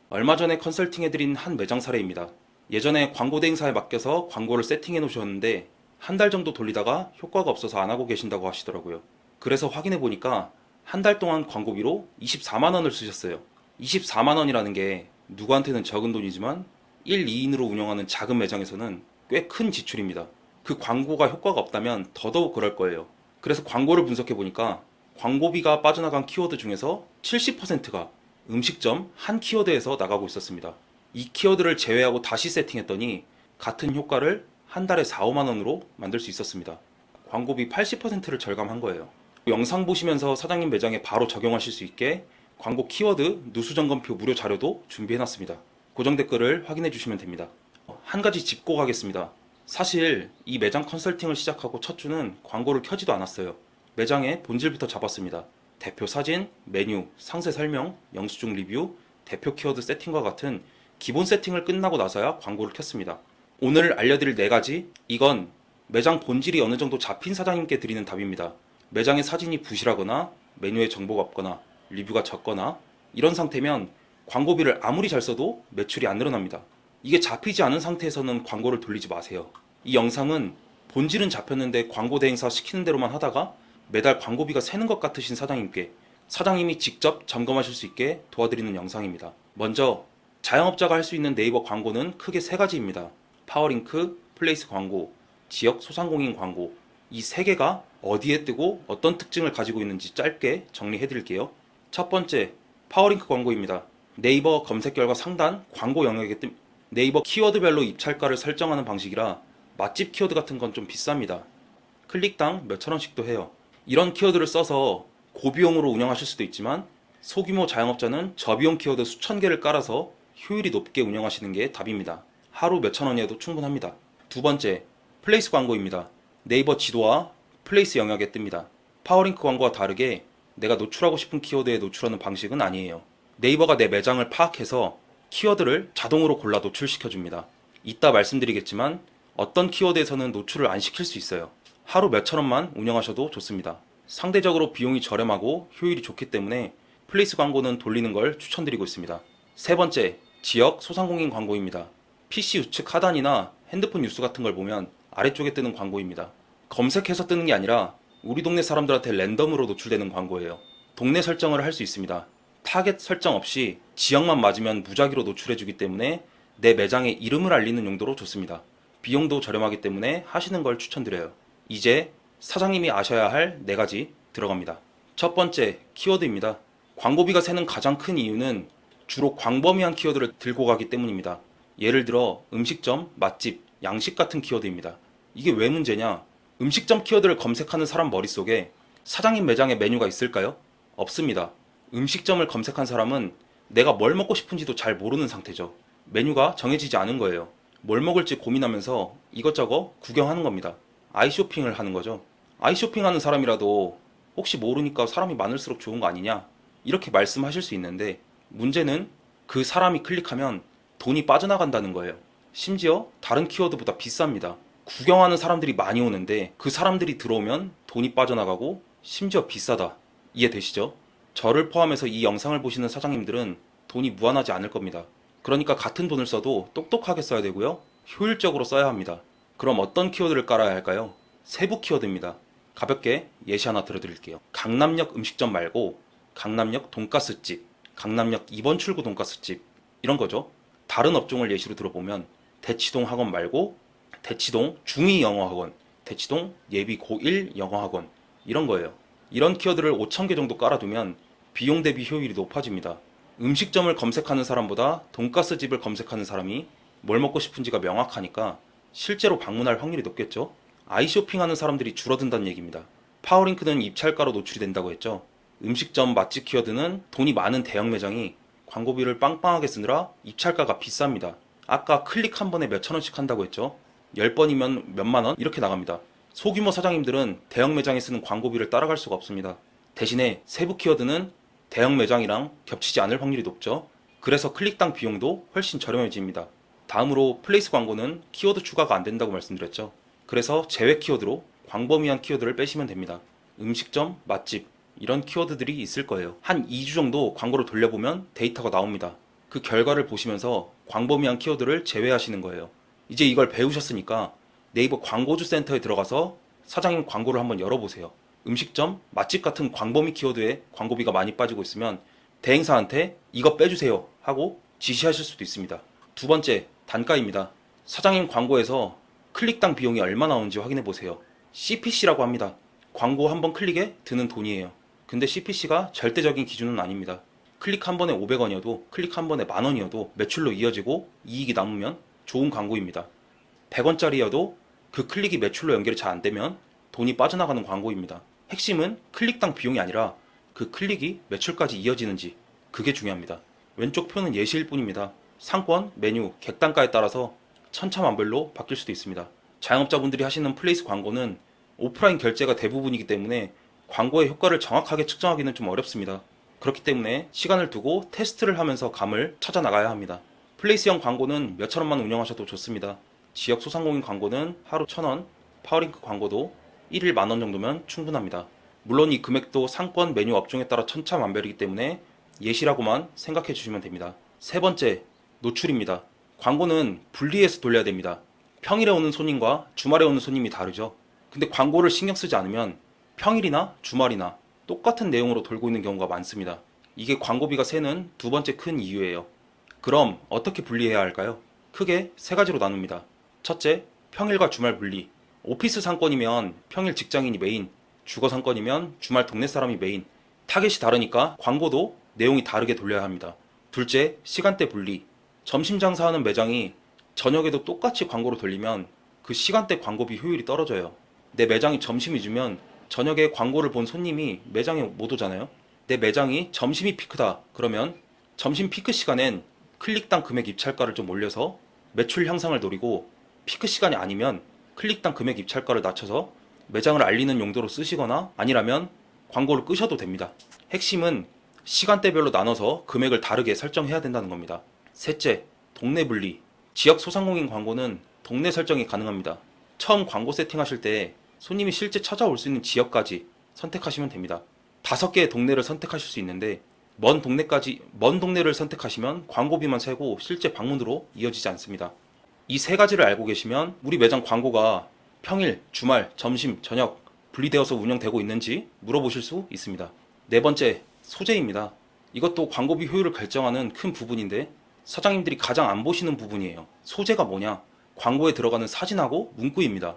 얼마 전에 컨설팅해드린 한 매장 사례입니다. 예전에 광고 대행사에 맡겨서 광고를 세팅해 놓으셨는데 한 달 정도 돌리다가 효과가 없어서 안 하고 계신다고 하시더라고요. 그래서 확인해 보니까 한 달 동안 광고비로 24만 원을 쓰셨어요. 24만 원이라는 게 누구한테는 적은 돈이지만 1, 2인으로 운영하는 작은 매장에서는 꽤 큰 지출입니다. 그 광고가 효과가 없다면 더더욱 그럴 거예요. 그래서 광고를 분석해 보니까 광고비가 빠져나간 키워드 중에서 70%가 음식점 한 키워드에서 나가고 있었습니다. 이 키워드를 제외하고 다시 세팅했더니 같은 효과를 한 달에 4, 5만 원으로 만들 수 있었습니다. 광고비 80%를 절감한 거예요. 영상 보시면서 사장님 매장에 바로 적용하실 수 있게 광고 키워드 누수점검표 무료 자료도 준비해놨습니다. 고정 댓글을 확인해 주시면 됩니다. 한 가지 짚고 가겠습니다. 사실 이 매장 컨설팅을 시작하고 첫 주는 광고를 켜지도 않았어요. 매장의 본질부터 잡았습니다. 대표 사진, 메뉴, 상세 설명, 영수증 리뷰, 대표 키워드 세팅과 같은 기본 세팅을 끝나고 나서야 광고를 켰습니다. 오늘 알려드릴 4가지, 이건 매장 본질이 어느 정도 잡힌 사장님께 드리는 답입니다. 매장의 사진이 부실하거나 메뉴에 정보가 없거나 리뷰가 적거나 이런 상태면 광고비를 아무리 잘 써도 매출이 안 늘어납니다. 이게 잡히지 않은 상태에서는 광고를 돌리지 마세요. 이 영상은 본질은 잡혔는데 광고 대행사 시키는 대로만 하다가 매달 광고비가 새는 것 같으신 사장님께 사장님이 직접 점검하실 수 있게 도와드리는 영상입니다. 먼저 자영업자가 할 수 있는 네이버 광고는 크게 3가지입니다. 파워링크, 플레이스 광고, 지역 소상공인 광고. 이 3개가 어디에 뜨고 어떤 특징을 가지고 있는지 짧게 정리해 드릴게요. 첫 번째, 파워링크 광고입니다. 네이버 검색 결과 상단 광고 영역에 네이버 키워드별로 입찰가를 설정하는 방식이라 맛집 키워드 같은 건 좀 비쌉니다. 클릭당 몇천 원씩도 해요. 이런 키워드를 써서 고비용으로 운영하실 수도 있지만 소규모 자영업자는 저비용 키워드 수천 개를 깔아서 효율이 높게 운영하시는 게 답입니다. 하루 몇천 원이어도 충분합니다. 두 번째, 플레이스 광고입니다. 네이버 지도와 플레이스 영역에 뜹니다. 파워링크 광고와 다르게 내가 노출하고 싶은 키워드에 노출하는 방식은 아니에요. 네이버가 내 매장을 파악해서 키워드를 자동으로 골라 노출시켜줍니다. 이따 말씀드리겠지만 어떤 키워드에서는 노출을 안 시킬 수 있어요. 하루 몇천 원만 운영하셔도 좋습니다. 상대적으로 비용이 저렴하고 효율이 좋기 때문에 플레이스 광고는 돌리는 걸 추천드리고 있습니다. 세 번째, 지역 소상공인 광고입니다. PC 우측 하단이나 핸드폰 뉴스 같은 걸 보면 아래쪽에 뜨는 광고입니다. 검색해서 뜨는 게 아니라 우리 동네 사람들한테 랜덤으로 노출되는 광고예요. 동네 설정을 할 수 있습니다. 타겟 설정 없이 지역만 맞으면 무작위로 노출해주기 때문에 내 매장의 이름을 알리는 용도로 좋습니다. 비용도 저렴하기 때문에 하시는 걸 추천드려요. 이제 사장님이 아셔야 할 4가지 들어갑니다. 첫 번째, 키워드입니다. 광고비가 새는 가장 큰 이유는 주로 광범위한 키워드를 들고 가기 때문입니다. 예를 들어 음식점, 맛집, 양식 같은 키워드입니다. 이게 왜 문제냐? 음식점 키워드를 검색하는 사람 머릿속에 사장님 매장에 메뉴가 있을까요? 없습니다. 음식점을 검색한 사람은 내가 뭘 먹고 싶은지도 잘 모르는 상태죠. 메뉴가 정해지지 않은 거예요. 뭘 먹을지 고민하면서 이것저것 구경하는 겁니다. 아이쇼핑을 하는 거죠. 아이쇼핑 하는 사람이라도 혹시 모르니까 사람이 많을수록 좋은 거 아니냐? 이렇게 말씀하실 수 있는데 문제는 그 사람이 클릭하면 돈이 빠져나간다는 거예요. 심지어 다른 키워드보다 비쌉니다. 구경하는 사람들이 많이 오는데 그 사람들이 들어오면 돈이 빠져나가고 심지어 비싸다. 이해되시죠? 저를 포함해서 이 영상을 보시는 사장님들은 돈이 무한하지 않을 겁니다. 그러니까 같은 돈을 써도 똑똑하게 써야 되고요. 효율적으로 써야 합니다. 그럼 어떤 키워드를 깔아야 할까요? 세부 키워드입니다. 가볍게 예시 하나 들어드릴게요. 강남역 음식점 말고 강남역 돈가스집, 강남역 2번 출구 돈가스집 이런 거죠. 다른 업종을 예시로 들어보면 대치동 학원 말고 대치동 중2 영어학원, 대치동 예비 고1 영어학원 이런 거예요. 이런 키워드를 5,000개 정도 깔아두면 비용 대비 효율이 높아집니다. 음식점을 검색하는 사람보다 돈가스 집을 검색하는 사람이 뭘 먹고 싶은지가 명확하니까 실제로 방문할 확률이 높겠죠. 아이쇼핑하는 사람들이 줄어든다는 얘기입니다. 파워링크는 입찰가로 노출이 된다고 했죠. 음식점 맛집 키워드는 돈이 많은 대형 매장이 광고비를 빵빵하게 쓰느라 입찰가가 비쌉니다. 아까 클릭 한 번에 몇천 원씩 한다고 했죠. 10번이면 몇만 원 이렇게 나갑니다. 소규모 사장님들은 대형 매장에 쓰는 광고비를 따라갈 수가 없습니다. 대신에 세부 키워드는 대형 매장이랑 겹치지 않을 확률이 높죠. 그래서 클릭당 비용도 훨씬 저렴해집니다. 다음으로 플레이스 광고는 키워드 추가가 안 된다고 말씀드렸죠. 그래서 제외 키워드로 광범위한 키워드를 빼시면 됩니다. 음식점, 맛집 이런 키워드들이 있을 거예요. 한 2주 정도 광고를 돌려보면 데이터가 나옵니다. 그 결과를 보시면서 광범위한 키워드를 제외하시는 거예요. 이제 이걸 배우셨으니까 네이버 광고주 센터에 들어가서 사장님 광고를 한번 열어보세요. 음식점, 맛집 같은 광범위 키워드에 광고비가 많이 빠지고 있으면 대행사한테 이거 빼주세요 하고 지시하실 수도 있습니다. 두 번째, 단가입니다. 사장님 광고에서 클릭당 비용이 얼마 나오는지 확인해 보세요. CPC라고 합니다. 광고 한 번 클릭에 드는 돈이에요. 근데 CPC가 절대적인 기준은 아닙니다. 클릭 한 번에 500원이어도 클릭 한 번에 10,000원이어도 매출로 이어지고 이익이 남으면 좋은 광고입니다. 100원짜리여도 그 클릭이 매출로 연결이 잘 안 되면 돈이 빠져나가는 광고입니다. 핵심은 클릭당 비용이 아니라 그 클릭이 매출까지 이어지는지, 그게 중요합니다. 왼쪽 표는 예시일 뿐입니다. 상권, 메뉴, 객단가에 따라서 천차만별로 바뀔 수도 있습니다. 자영업자분들이 하시는 플레이스 광고는 오프라인 결제가 대부분이기 때문에 광고의 효과를 정확하게 측정하기는 좀 어렵습니다. 그렇기 때문에 시간을 두고 테스트를 하면서 감을 찾아 나가야 합니다. 플레이스형 광고는 몇천 원만 운영하셔도 좋습니다. 지역 소상공인 광고는 하루 1,000원, 파워링크 광고도 1일 10,000원 정도면 충분합니다. 물론 이 금액도 상권, 메뉴, 업종에 따라 천차만별이기 때문에 예시라고만 생각해 주시면 됩니다. 세 번째, 노출입니다. 광고는 분리해서 돌려야 됩니다. 평일에 오는 손님과 주말에 오는 손님이 다르죠. 근데 광고를 신경 쓰지 않으면 평일이나 주말이나 똑같은 내용으로 돌고 있는 경우가 많습니다. 이게 광고비가 새는 두 번째 큰 이유예요. 그럼 어떻게 분리해야 할까요? 크게 세 가지로 나눕니다. 첫째, 평일과 주말 분리. 오피스 상권이면 평일 직장인이 메인, 주거 상권이면 주말 동네 사람이 메인. 타겟이 다르니까 광고도 내용이 다르게 돌려야 합니다. 둘째, 시간대 분리. 점심 장사하는 매장이 저녁에도 똑같이 광고를 돌리면 그 시간대 광고비 효율이 떨어져요. 내 매장이 점심 위주면 저녁에 광고를 본 손님이 매장에 못 오잖아요. 내 매장이 점심이 피크다 그러면 점심 피크 시간엔 클릭당 금액 입찰가를 좀 올려서 매출 향상을 노리고, 피크 시간이 아니면 클릭당 금액 입찰가를 낮춰서 매장을 알리는 용도로 쓰시거나 아니라면 광고를 끄셔도 됩니다. 핵심은 시간대별로 나눠서 금액을 다르게 설정해야 된다는 겁니다. 셋째, 동네 분리. 지역 소상공인 광고는 동네 설정이 가능합니다. 처음 광고 세팅하실 때 손님이 실제 찾아올 수 있는 지역까지 선택하시면 됩니다. 5개의 동네를 선택하실 수 있는데 먼 동네를 선택하시면 광고비만 세고 실제 방문으로 이어지지 않습니다. 이 세 가지를 알고 계시면 우리 매장 광고가 평일, 주말, 점심, 저녁 분리되어서 운영되고 있는지 물어보실 수 있습니다. 네 번째, 소재입니다. 이것도 광고비 효율을 결정하는 큰 부분인데 사장님들이 가장 안 보시는 부분이에요. 소재가 뭐냐? 광고에 들어가는 사진하고 문구입니다.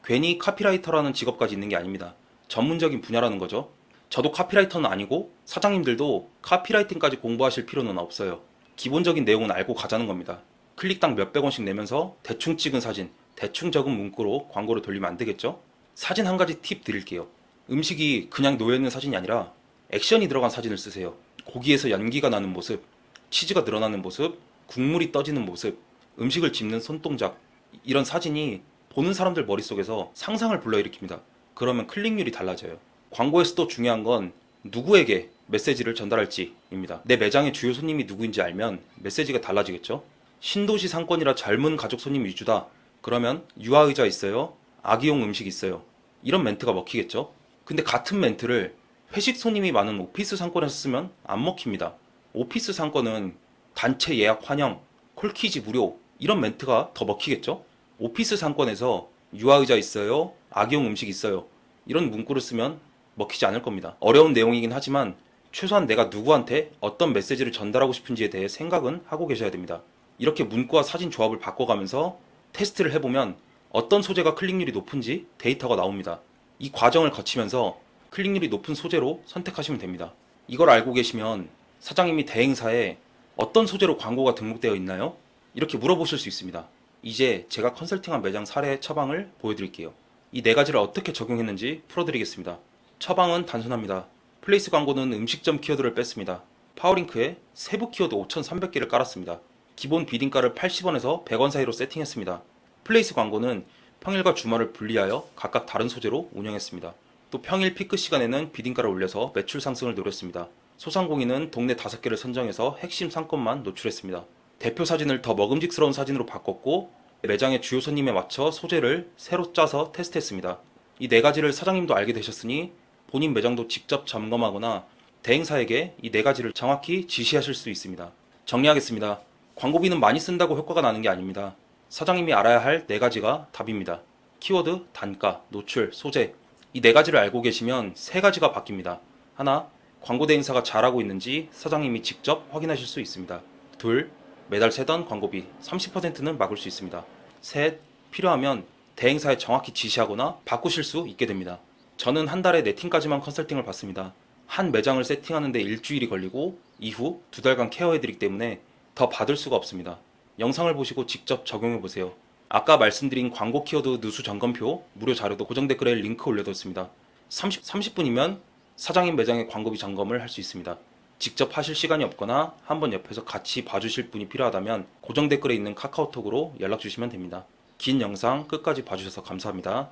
괜히 카피라이터라는 직업까지 있는 게 아닙니다. 전문적인 분야라는 거죠. 저도 카피라이터는 아니고 사장님들도 카피라이팅까지 공부하실 필요는 없어요. 기본적인 내용은 알고 가자는 겁니다. 클릭당 몇백 원씩 내면서 대충 찍은 사진, 대충 적은 문구로 광고를 돌리면 안 되겠죠? 사진 한 가지 팁 드릴게요. 음식이 그냥 놓여있는 사진이 아니라 액션이 들어간 사진을 쓰세요. 고기에서 연기가 나는 모습, 치즈가 늘어나는 모습, 국물이 떠지는 모습, 음식을 집는 손동작, 이런 사진이 보는 사람들 머릿속에서 상상을 불러일으킵니다. 그러면 클릭률이 달라져요. 광고에서도 중요한 건 누구에게 메시지를 전달할지입니다. 내 매장의 주요 손님이 누구인지 알면 메시지가 달라지겠죠? 신도시 상권이라 젊은 가족 손님 위주다. 그러면 유아의자 있어요? 아기용 음식 있어요? 이런 멘트가 먹히겠죠? 근데 같은 멘트를 회식 손님이 많은 오피스 상권에서 쓰면 안 먹힙니다. 오피스 상권은 단체 예약 환영, 콜키지 무료, 이런 멘트가 더 먹히겠죠? 오피스 상권에서 유아의자 있어요? 아기용 음식 있어요? 이런 문구를 쓰면 먹히지 않을 겁니다. 어려운 내용이긴 하지만 최소한 내가 누구한테 어떤 메시지를 전달하고 싶은지에 대해 생각은 하고 계셔야 됩니다. 이렇게 문구와 사진 조합을 바꿔가면서 테스트를 해보면 어떤 소재가 클릭률이 높은지 데이터가 나옵니다. 이 과정을 거치면서 클릭률이 높은 소재로 선택하시면 됩니다. 이걸 알고 계시면 사장님이 대행사에 어떤 소재로 광고가 등록되어 있나요? 이렇게 물어보실 수 있습니다. 이제 제가 컨설팅한 매장 사례 처방을 보여드릴게요. 이 네 가지를 어떻게 적용했는지 풀어드리겠습니다. 처방은 단순합니다. 플레이스 광고는 음식점 키워드를 뺐습니다. 파워링크에 세부 키워드 5,300개를 깔았습니다. 기본 비딩가를 80원에서 100원 사이로 세팅했습니다. 플레이스 광고는 평일과 주말을 분리하여 각각 다른 소재로 운영했습니다. 또 평일 피크 시간에는 비딩가를 올려서 매출 상승을 노렸습니다. 소상공인은 동네 5개를 선정해서 핵심 상권만 노출했습니다. 대표 사진을 더 먹음직스러운 사진으로 바꿨고 매장의 주요 손님에 맞춰 소재를 새로 짜서 테스트했습니다. 이 네 가지를 사장님도 알게 되셨으니 본인 매장도 직접 점검하거나 대행사에게 이 네 가지를 정확히 지시하실 수 있습니다. 정리하겠습니다. 광고비는 많이 쓴다고 효과가 나는 게 아닙니다. 사장님이 알아야 할 4가지가 답입니다. 키워드, 단가, 노출, 소재. 이 4가지를 알고 계시면 3가지가 바뀝니다. 하나, 광고 대행사가 잘하고 있는지 사장님이 직접 확인하실 수 있습니다. 둘, 매달 세던 광고비 30%는 막을 수 있습니다. 셋, 필요하면 대행사에 정확히 지시하거나 바꾸실 수 있게 됩니다. 저는 한 달에 4팀까지만 컨설팅을 받습니다. 한 매장을 세팅하는데 일주일이 걸리고 이후 2달간 케어해드리기 때문에 더 받을 수가 없습니다. 영상을 보시고 직접 적용해보세요. 아까 말씀드린 광고 키워드 누수 점검표 무료 자료도 고정 댓글에 링크 올려뒀습니다. 30분이면 사장님 매장의 광고비 점검을 할 수 있습니다. 직접 하실 시간이 없거나 한번 옆에서 같이 봐주실 분이 필요하다면 고정 댓글에 있는 카카오톡으로 연락 주시면 됩니다. 긴 영상 끝까지 봐주셔서 감사합니다.